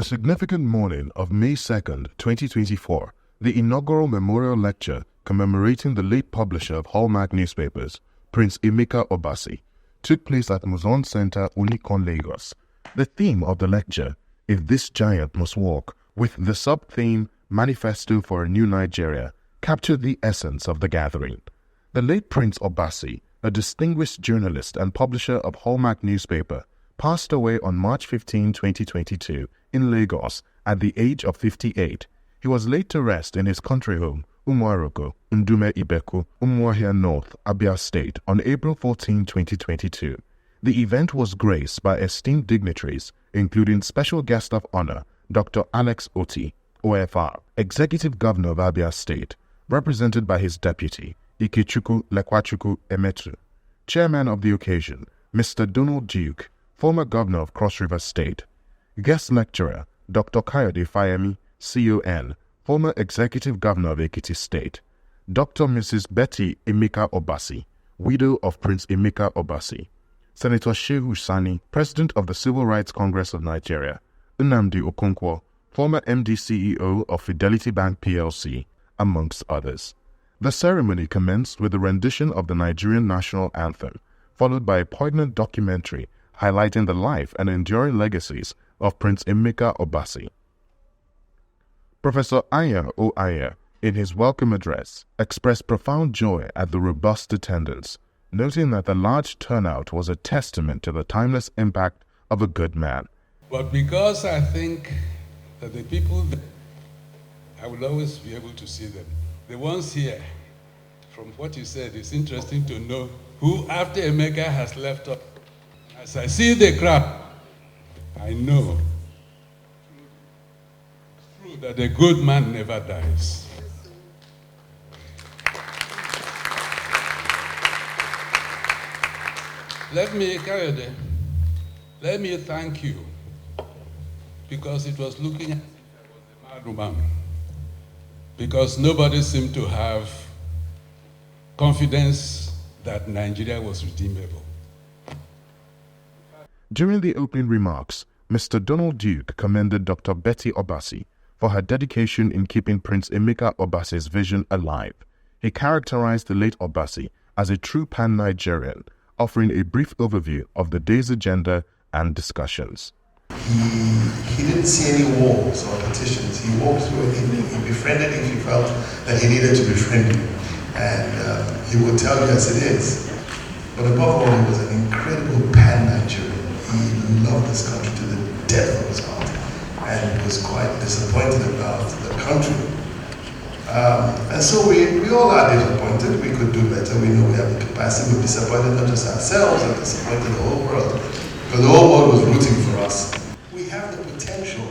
the significant morning of May 2nd, 2024, the inaugural memorial lecture commemorating the late publisher of Hallmark newspapers, Prince Emeka Obasi, took place at Muzon Center, Unikon, Lagos. The theme of the lecture, If This Giant Must Walk, with the sub-theme Manifesto for a New Nigeria, captured the essence of the gathering. The late Prince Obasi, a distinguished journalist and publisher of Hallmark newspaper, passed away on March 15, 2022, in Lagos at the age of 58. He was laid to rest in his country home, Umuaroko, Ndume Ibeku, Umuahia North, Abia State, on April 14, 2022. The event was graced by esteemed dignitaries, including special guest of honor, Dr. Alex Oti, OFR, Executive Governor of Abia State, represented by his deputy, Ikechukwu Lekwachuku Emetu. Chairman of the occasion, Mr. Donald Duke, former Governor of Cross River State. Guest lecturer, Dr. Kayode Fayemi, CON, former Executive Governor of Ekiti State. Dr. Mrs. Betty Emeka Obasi, widow of Prince Emeka Obasi. Senator Shehu Sani, President of the Civil Rights Congress of Nigeria. Nnamdi Okonkwo, former MD CEO of Fidelity Bank PLC, amongst others. The ceremony commenced with the rendition of the Nigerian national anthem, followed by a poignant documentary highlighting the life and enduring legacies of Prince Emeka Obasi. Professor Aya O. Aya, in his welcome address, expressed profound joy at the robust attendance, noting that the large turnout was a testament to the timeless impact of a good man. But because I think that the people, I will always be able to see them. The ones here, from what you said, it's interesting to know who, after Emeka has left us, as I see the crowd, I know true that a good man never dies. Let me thank you, because it was looking at a mad woman, because nobody seemed to have confidence that Nigeria was redeemable. During the opening remarks, Mr. Donald Duke commended Dr. Betty Obasi for her dedication in keeping Prince Emeka Obasi's vision alive. He characterized the late Obasi as a true pan-Nigerian, offering a brief overview of the day's agenda and discussions. He didn't see any walls or partitions. He walked through anything. He befriended if he felt that he needed to befriend you. And he would tell you as it is. But above all, he was an incredible pan-Nigerian. He loved this country to the depth of his heart and was quite disappointed about the country. And so we all are disappointed. We could do better. We know we have the capacity. We're disappointed not just ourselves, but disappointed the whole world. Because the whole world was rooting for us. We have the potential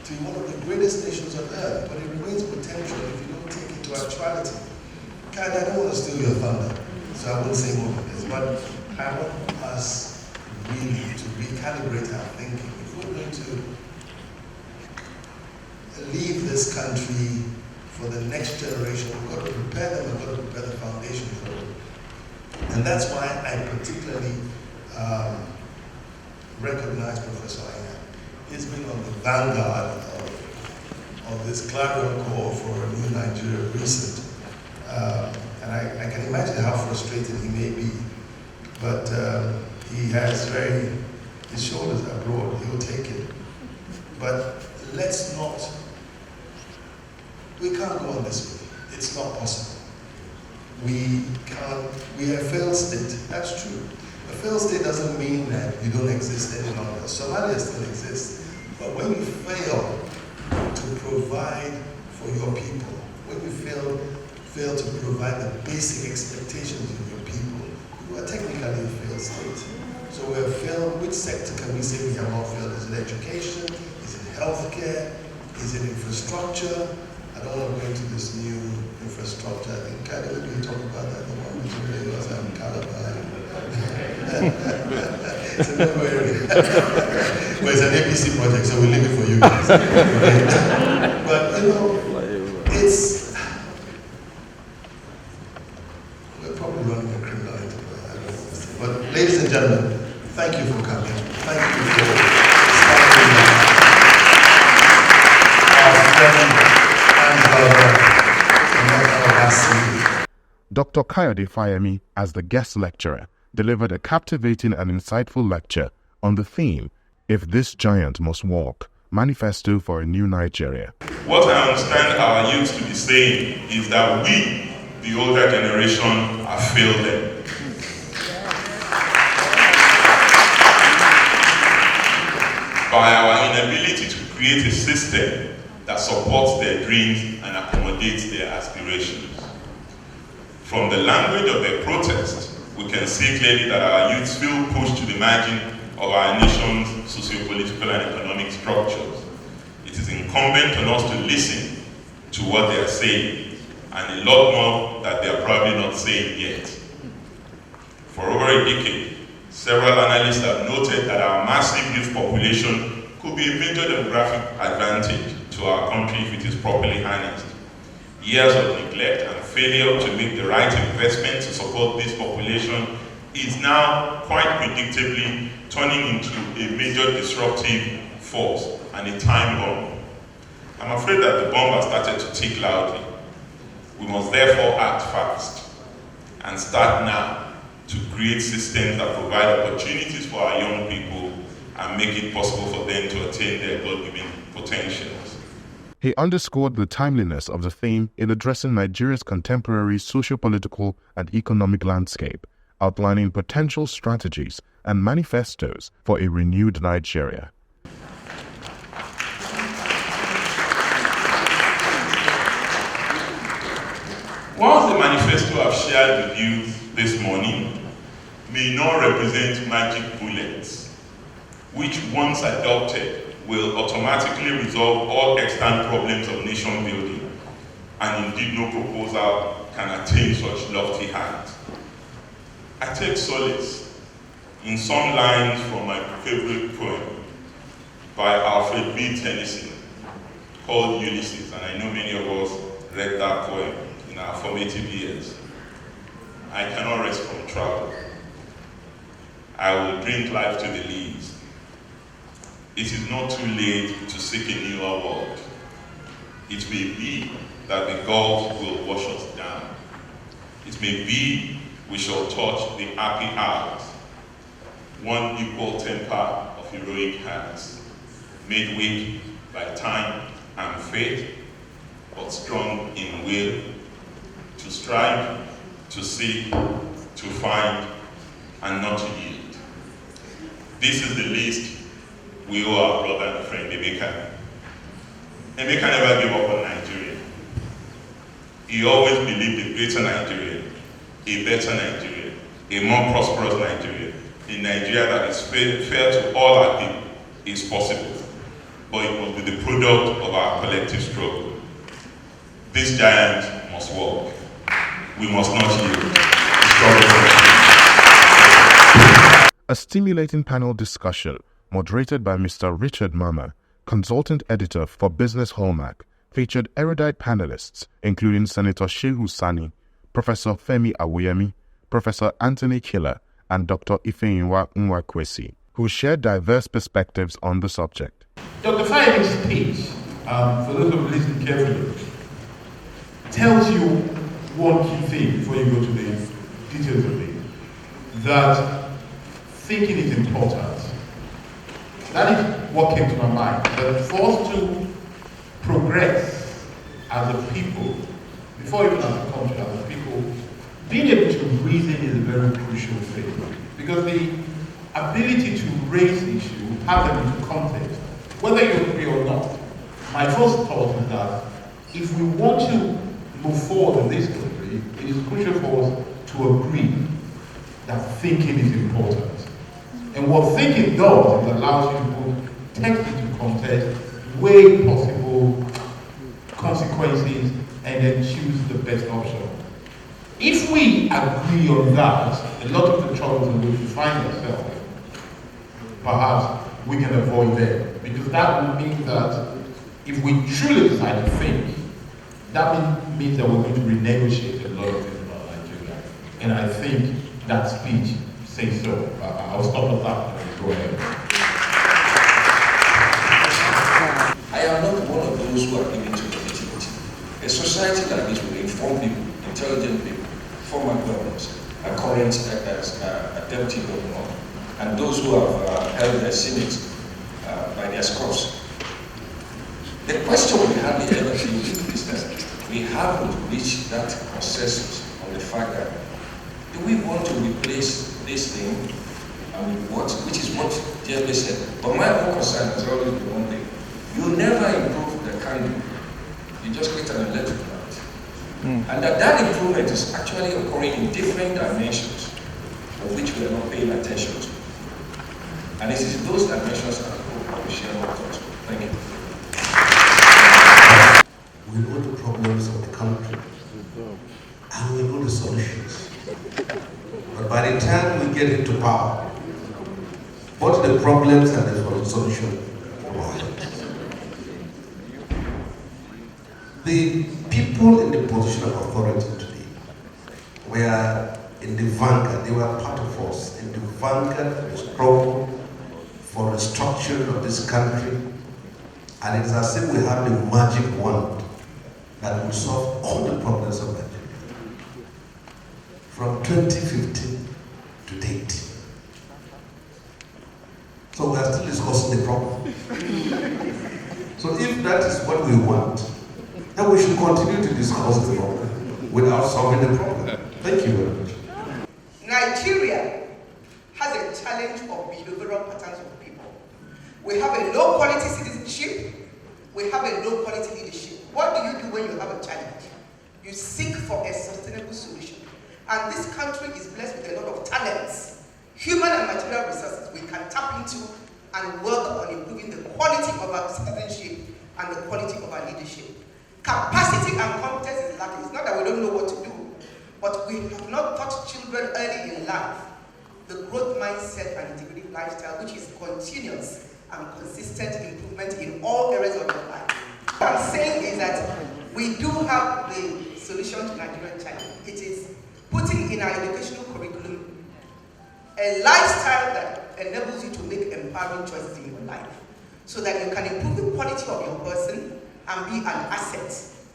to be one of the greatest nations on earth, but it remains potential if you don't take it to actuality. Kind I don't want to steal your thunder, so I won't say more of this, but I want us really to recalibrate our thinking. If we're going to leave this country for the next generation, we've got to prepare them, we've got to prepare the foundation for them. And that's why I particularly recognize Professor Aya. He's been on the vanguard of this clarion call for a new Nigeria recent. And I can imagine how frustrated he may be, but he has his shoulders are broad, he'll take it. But let's not, we can't go on this way. It's not possible. We are a failed state, that's true. A failed state doesn't mean that you don't exist any longer. Somalia still exists, but when you fail to provide for your people, when you fail to provide the basic expectations of your people, you are technically a failed state. So we're failed. Which sector can we say we have not failed? Is it education? Is it healthcare? Is it infrastructure? I don't want to go into this new infrastructure. I think kind of we can talk about that. The one between Lagos and Calabar. It's a new area. Well, it's an APC project, so we'll leave it for you guys. But you know, it's. We're probably running a criminal enterprise. I don't know. But ladies and gentlemen, thank you for coming. Thank you for starting that. Dr. Kayode Fayemi, as the guest lecturer, delivered a captivating and insightful lecture on the theme, If This Giant Must Walk, Manifesto for a New Nigeria. What I understand our youth to be saying is that we, the older generation, have failed them. By our inability to create a system that supports their dreams and accommodates their aspirations. From the language of their protest, we can see clearly that our youth feel pushed to the margin of our nation's socio-political and economic structures. It is incumbent on us to listen to what they are saying, and a lot more that they are probably not saying yet. For over a decade, several analysts have noted that our massive youth population could be a major demographic advantage to our country if it is properly harnessed. Years of neglect and failure to make the right investment to support this population is now quite predictably turning into a major disruptive force and a time bomb. I'm afraid that the bomb has started to tick loudly. We must therefore act fast and start now to create systems that provide opportunities for our young people and make it possible for them to attain their God-given potentials. He underscored the timeliness of the theme in addressing Nigeria's contemporary socio-political and economic landscape, outlining potential strategies and manifestos for a renewed Nigeria. Whilst the manifesto I've shared with you this morning may not represent magic bullets, which once adopted will automatically resolve all extant problems of nation building, and indeed no proposal can attain such lofty heights. I take solace in some lines from my favorite poem by Alfred B. Tennyson called Ulysses, and I know many of us read that poem in our formative years. I cannot rest from travel. I will drink life to the lees. It is not too late to seek a newer world. It may be that the gulf will wash us down. It may be we shall touch the happy hours, one equal temper of heroic hands, made weak by time and fate, but strong in will, to strive, to seek, to find, and not to yield. This is the least we owe our brother and friend Emeka. Emeka never gave up on Nigeria. He always believed a greater Nigeria, a better Nigeria, a more prosperous Nigeria, a Nigeria that is fair to all our people is possible, but it must be the product of our collective struggle. This giant must walk. We must not yield. A stimulating panel discussion moderated by Mr. Richard Mama, consultant editor for Business Hallmark, featured erudite panelists including Senator Shehu Sani, Professor Femi Awoyemi, Professor Anthony Killer, and Dr. Ifeyinwa Nwakwesi, who shared diverse perspectives on the subject. Dr. Fayemi's speech, for those who have listened carefully, tells you one key thing before you go to the details of it, that thinking is important. That is what came to my mind, that for us to progress as a people, before even as a country, as a people, being able to reason is a very crucial thing. Because the ability to raise issues, have them into context, whether you agree or not, my first thought is that if we want to move forward in this country, it is crucial for us to agree that thinking is important. And what thinking does is allows you to put text into context, weigh possible consequences, and then choose the best option. If we agree on that, a lot of the troubles in which we find ourselves, perhaps we can avoid them. Because that would mean that if we truly decide to think, that means that we're going to renegotiate a lot of things about Nigeria. And I think that speech says so. I'll stop at that and go ahead. I am not one of those who are given to negativity. A society like this will inform people, intelligent people, former governors, current deputy governor, and those who have held their Senate by their scruffs. The question we hardly ever deal with is that we haven't reached that consensus on the fact that do we want to replace this thing with what, which is what JFK said. But my own concern has always been one thing. You never improve the candle. You just create an electric light. And that improvement is actually occurring in different dimensions of which we are not paying attention to. And it is those dimensions that I will share more thoughts with. Thank you. We know the problems of the country, and we know the solutions. But by the time we get into power, what the problems and the solution are. The people in the position of authority today were in the vanguard, they were part of us, in the vanguard of the struggle for restructuring of this country. And it's as if we have the magic wand that will solve all the problems of Nigeria. From 2015 to date. So we are still discussing the problem. So if that is what we want, then we should continue to discuss the problem without solving the problem. Thank you very much. Nigeria has a challenge of behavioral patterns of people. We have a low quality citizenship. We have a low quality leadership. What do you do when you have a challenge? You seek for a sustainable solution. And this country is blessed with a lot of talents, human and material resources we can tap into and work on improving the quality of our citizenship and the quality of our leadership. Capacity and competence is lacking. It's not that we don't know what to do, but we have not taught children early in life the growth mindset and integrative lifestyle, which is continuous and consistent improvement in all areas of your life. What I'm saying is that we do have the solution to Nigerian challenge. It is putting in our educational curriculum a lifestyle that enables you to make empowering choices in your life so that you can improve the quality of your person and be an asset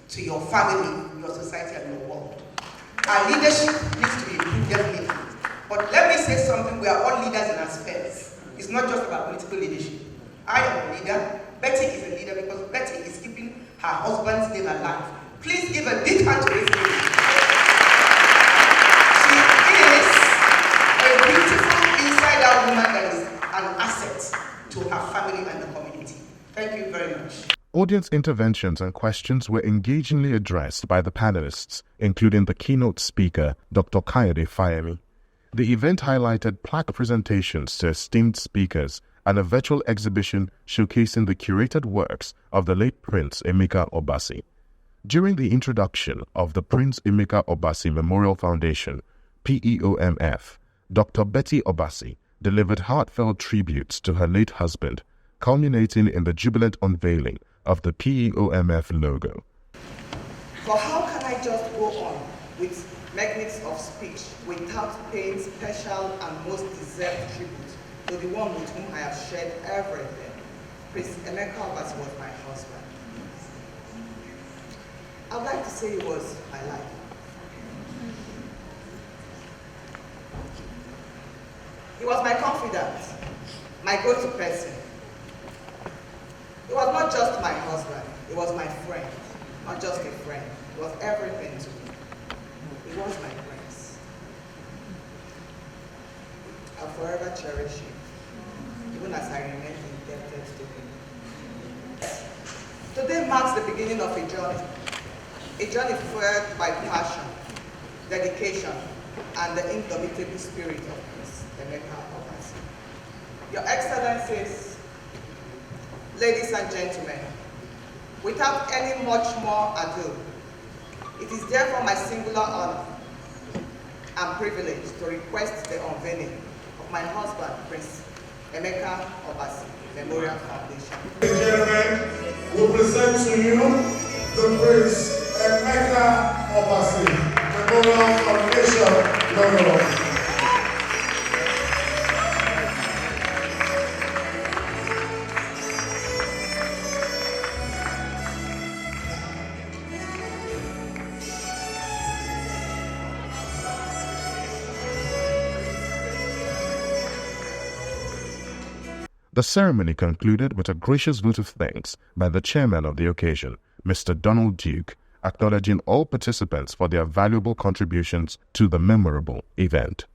to your family, your society, and your world. Our leadership needs to be improved definitely. But let me say something, we are all leaders in our spheres. It's not just about political leadership. I am a leader, Betty is a leader because Betty is keeping her husband's name alive. Please give a big hand to this lady. She is a beautiful inside-out woman that is an asset to her family and the community. Thank you very much. Audience interventions and questions were engagingly addressed by the panelists, including the keynote speaker, Dr. Kayode Fayemi. The event highlighted plaque presentations to esteemed speakers and a virtual exhibition showcasing the curated works of the late Prince Emeka Obasi. During the introduction of the Prince Emeka Obasi Memorial Foundation, PEOMF, Dr. Betty Obasi delivered heartfelt tributes to her late husband, culminating in the jubilant unveiling of the PEOMF logo. For how can I just go on with magnets of speech without paying special and most deserved tribute to the one with whom I have shared everything? Prince Emeka Obasi was my husband. I'd like to say it was my life. He was my confidant, my go-to person. It was not just my husband, it was my friend. Not just a friend, it was everything to me. He was my prince. I'll forever cherish him, even as I remain indebted to him. Today marks the beginning of a journey fueled by passion, dedication, and the indomitable spirit of Prince Emeka Obasi. Your Excellencies, ladies and gentlemen, without any much more ado, it is therefore my singular honor and privilege to request the unveiling of my husband, Prince Emeka Obasi Memorial Foundation. Ladies and gentlemen, we present to you the Prince Emeka Obasi Memorial Foundation logo. The ceremony concluded with a gracious vote of thanks by the chairman of the occasion, Mr. Donald Duke, acknowledging all participants for their valuable contributions to the memorable event.